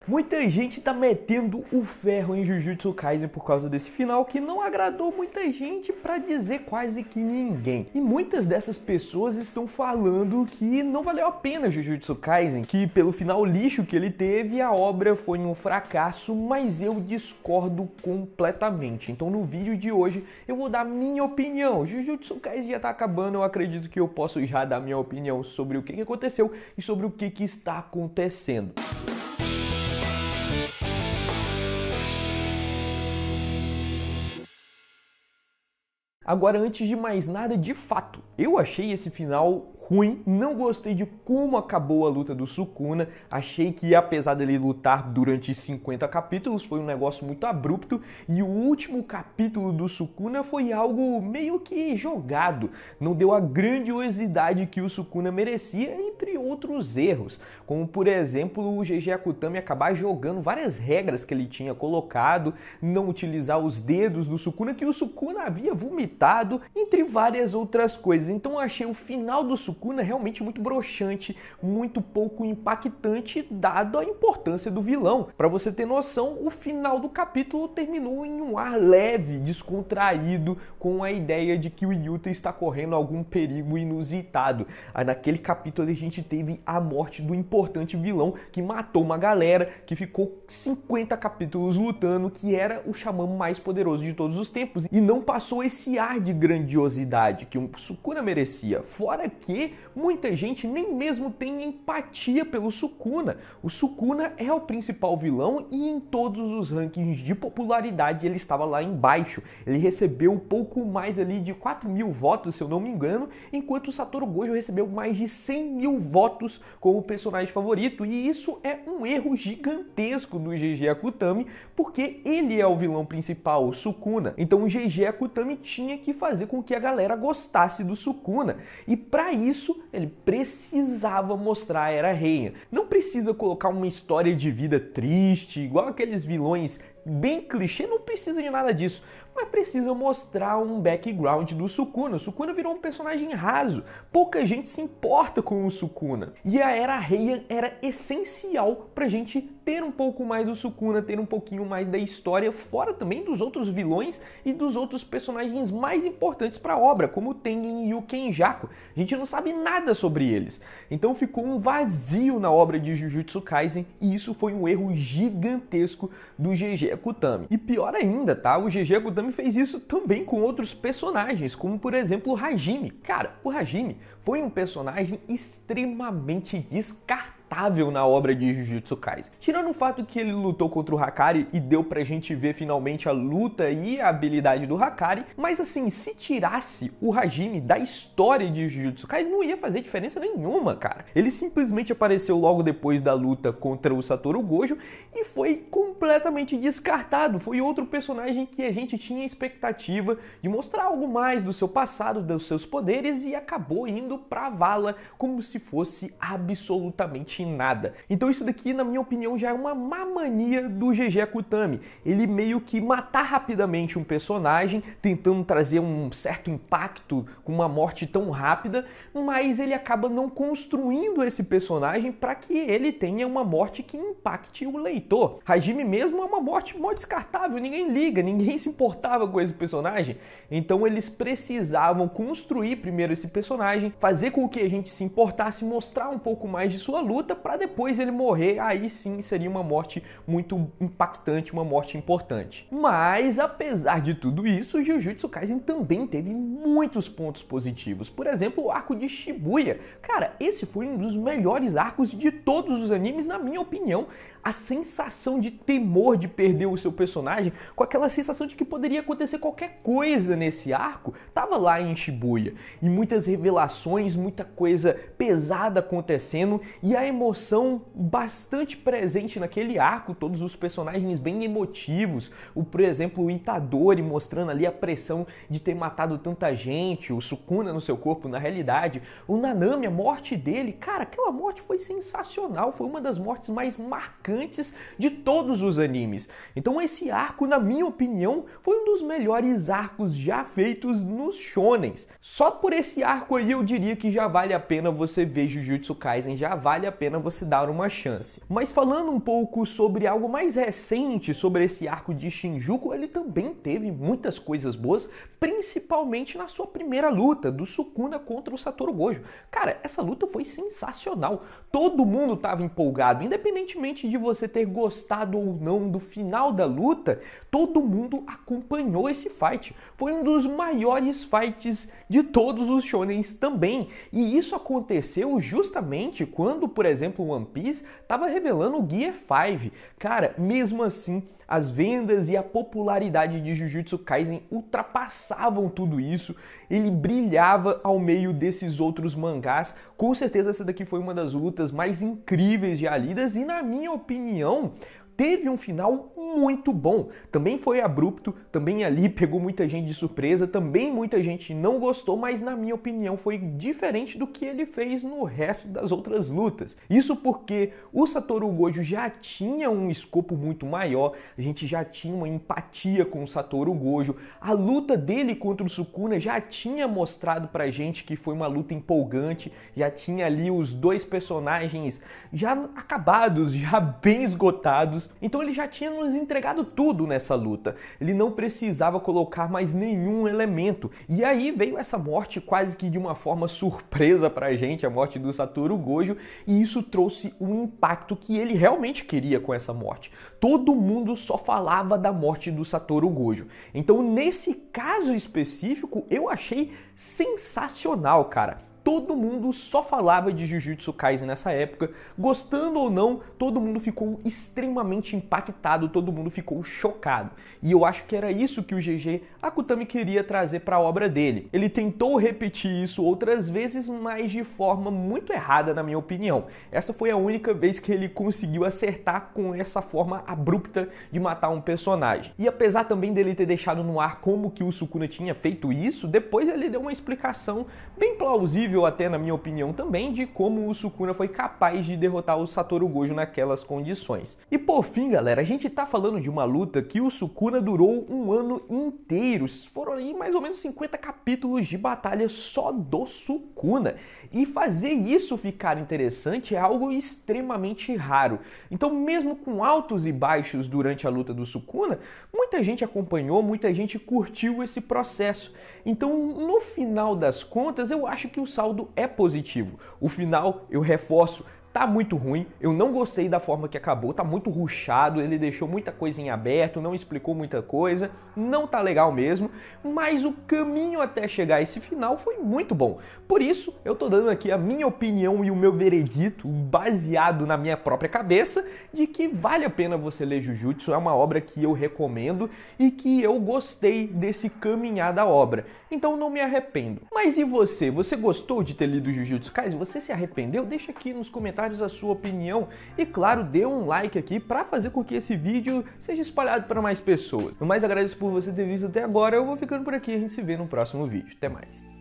Muita gente tá metendo o ferro em Jujutsu Kaisen por causa desse final que não agradou muita gente, pra dizer quase que ninguém. E muitas dessas pessoas estão falando que não valeu a pena Jujutsu Kaisen, que pelo final lixo que ele teve, a obra foi um fracasso, mas eu discordo completamente. Então no vídeo de hoje eu vou dar minha opinião. Jujutsu Kaisen já tá acabando, eu acredito que eu posso já dar minha opinião sobre o que aconteceu e sobre o que está acontecendo. Agora, antes de mais nada, de fato, eu achei esse final ruim, não gostei de como acabou a luta do Sukuna, achei que apesar dele lutar durante 50 capítulos, foi um negócio muito abrupto, e o último capítulo do Sukuna foi algo meio que jogado, não deu a grandiosidade que o Sukuna merecia, entre outros erros, como por exemplo o GG Akutami acabar jogando várias regras que ele tinha colocado, não utilizar os dedos do Sukuna, que o Sukuna havia vomitado, entre várias outras coisas. Então eu achei o final do Sukuna realmente muito broxante, muito pouco impactante, dado a importância do vilão. Para você ter noção, o final do capítulo terminou em um ar leve, descontraído, com a ideia de que o Yuta está correndo algum perigo inusitado. Naquele capítulo a gente teve a morte do importante vilão que matou uma galera, que ficou 50 capítulos lutando, que era o xamã mais poderoso de todos os tempos, e não passou esse ar de grandiosidade que o Sukuna merecia. Fora que muita gente nem mesmo tem empatia pelo Sukuna. O Sukuna é o principal vilão e em todos os rankings de popularidade ele estava lá embaixo. Ele recebeu pouco mais ali de 4.000 votos, se eu não me engano, enquanto o Satoru Gojo recebeu mais de 100.000 votos como personagem favorito. E isso é um erro gigantesco do GG Akutami, porque ele é o vilão principal, o Sukuna. Então o GG Akutami tinha que fazer com que a galera gostasse do Sukuna. E para isso ele precisava mostrar a Era Reian. Não precisa colocar uma história de vida triste, igual aqueles vilões bem clichê, não precisa de nada disso. Mas precisa mostrar um background do Sukuna. O Sukuna virou um personagem raso. Pouca gente se importa com o Sukuna. E a Era Reian era essencial pra gente ter um pouco mais do Sukuna, ter um pouquinho mais da história, fora também dos outros vilões e dos outros personagens mais importantes pra obra, como o Tengen e o Kenjaku. A gente não sabe nada sobre eles. Então ficou um vazio na obra de Jujutsu Kaisen e isso foi um erro gigantesco do GG Akutami. E pior ainda, tá? O GG Akutami fez isso também com outros personagens, como por exemplo o Hajime. Cara, o Hajime foi um personagem extremamente descartável na obra de Jujutsu Kaisen. Tirando o fato que ele lutou contra o Hakari e deu pra gente ver finalmente a luta e a habilidade do Hakari, mas assim, se tirasse o Hajime da história de Jujutsu Kaisen, não ia fazer diferença nenhuma, cara. Ele simplesmente apareceu logo depois da luta contra o Satoru Gojo e foi completamente descartado. Foi outro personagem que a gente tinha expectativa de mostrar algo mais do seu passado, dos seus poderes, e acabou indo pra vala como se fosse absolutamente nada. Então isso daqui, na minha opinião, já é uma má mania do GG Akutami. Ele meio que matar rapidamente um personagem, tentando trazer um certo impacto com uma morte tão rápida, mas ele acaba não construindo esse personagem para que ele tenha uma morte que impacte o leitor. Hajime mesmo é uma morte mó descartável, ninguém liga, ninguém se importava com esse personagem. Então eles precisavam construir primeiro esse personagem, fazer com que a gente se importasse, mostrar um pouco mais de sua luta, para depois ele morrer, aí sim seria uma morte muito impactante, uma morte importante. Mas apesar de tudo isso, Jujutsu Kaisen também teve muitos pontos positivos. Por exemplo, o arco de Shibuya. Cara, esse foi um dos melhores arcos de todos os animes, na minha opinião. A sensação de temor de perder o seu personagem, com aquela sensação de que poderia acontecer qualquer coisa nesse arco, tava lá em Shibuya. E muitas revelações, muita coisa pesada acontecendo e a emoção bastante presente naquele arco, todos os personagens bem emotivos, por exemplo, o Itadori mostrando ali a pressão de ter matado tanta gente, o Sukuna no seu corpo, na realidade, o Nanami, a morte dele, cara, aquela morte foi sensacional, foi uma das mortes mais marcantes de todos os animes. Então esse arco, na minha opinião, foi um dos melhores arcos já feitos nos shonens. Só por esse arco aí eu diria que já vale a pena você ver Jujutsu Kaisen, já vale a pena pena você dar uma chance. Mas falando um pouco sobre algo mais recente, sobre esse arco de Shinjuku, ele também teve muitas coisas boas, principalmente na sua primeira luta, do Sukuna contra o Satoru Gojo. Cara, essa luta foi sensacional. Todo mundo estava empolgado, independentemente de você ter gostado ou não do final da luta, todo mundo acompanhou esse fight. Foi um dos maiores fights de todos os shonens também. E isso aconteceu justamente quando, por exemplo, One Piece estava revelando o Gear 5. Cara, mesmo assim, as vendas e a popularidade de Jujutsu Kaisen ultrapassavam tudo isso. Ele brilhava ao meio desses outros mangás. Com certeza essa daqui foi uma das lutas mais incríveis já lidas e, na minha opinião, teve um final muito bom. Também foi abrupto, também ali pegou muita gente de surpresa, também muita gente não gostou, mas na minha opinião foi diferente do que ele fez no resto das outras lutas. Isso porque o Satoru Gojo já tinha um escopo muito maior, a gente já tinha uma empatia com o Satoru Gojo, a luta dele contra o Sukuna já tinha mostrado pra gente que foi uma luta empolgante, já tinha ali os dois personagens já acabados, já bem esgotados. Então ele já tinha nos entregado tudo nessa luta. Ele não precisava colocar mais nenhum elemento. E aí veio essa morte quase que de uma forma surpresa pra gente, a morte do Satoru Gojo, e isso trouxe um impacto que ele realmente queria com essa morte. Todo mundo só falava da morte do Satoru Gojo. Então nesse caso específico eu achei sensacional, cara. Todo mundo só falava de Jujutsu Kaisen nessa época, gostando ou não, todo mundo ficou extremamente impactado, todo mundo ficou chocado. E eu acho que era isso que o GG Akutami queria trazer para a obra dele. Ele tentou repetir isso outras vezes, mas de forma muito errada, na minha opinião. Essa foi a única vez que ele conseguiu acertar com essa forma abrupta de matar um personagem. E apesar também dele ter deixado no ar como que o Sukuna tinha feito isso, depois ele deu uma explicação bem plausível, até na minha opinião também, de como o Sukuna foi capaz de derrotar o Satoru Gojo naquelas condições. E por fim, galera, a gente tá falando de uma luta que o Sukuna durou um ano inteiro. Foram aí mais ou menos 50 capítulos de batalha só do Sukuna. E fazer isso ficar interessante é algo extremamente raro. Então, mesmo com altos e baixos durante a luta do Sukuna, muita gente acompanhou, muita gente curtiu esse processo. Então, no final das contas, eu acho que o saldo é positivo. O final, eu reforço, tá muito ruim, eu não gostei da forma que acabou, tá muito rushado, ele deixou muita coisa em aberto, não explicou muita coisa, não tá legal mesmo, mas o caminho até chegar a esse final foi muito bom. Por isso, eu tô dando aqui a minha opinião e o meu veredito, baseado na minha própria cabeça, de que vale a pena você ler Jujutsu, é uma obra que eu recomendo e que eu gostei desse caminhar da obra, então não me arrependo. Mas e você? Você gostou de ter lido Jujutsu Kaisen? Você se arrependeu? Deixa aqui nos comentários a sua opinião e, claro, dê um like aqui para fazer com que esse vídeo seja espalhado para mais pessoas. No mais, agradeço por você ter visto até agora, eu vou ficando por aqui, a gente se vê no próximo vídeo. Até mais!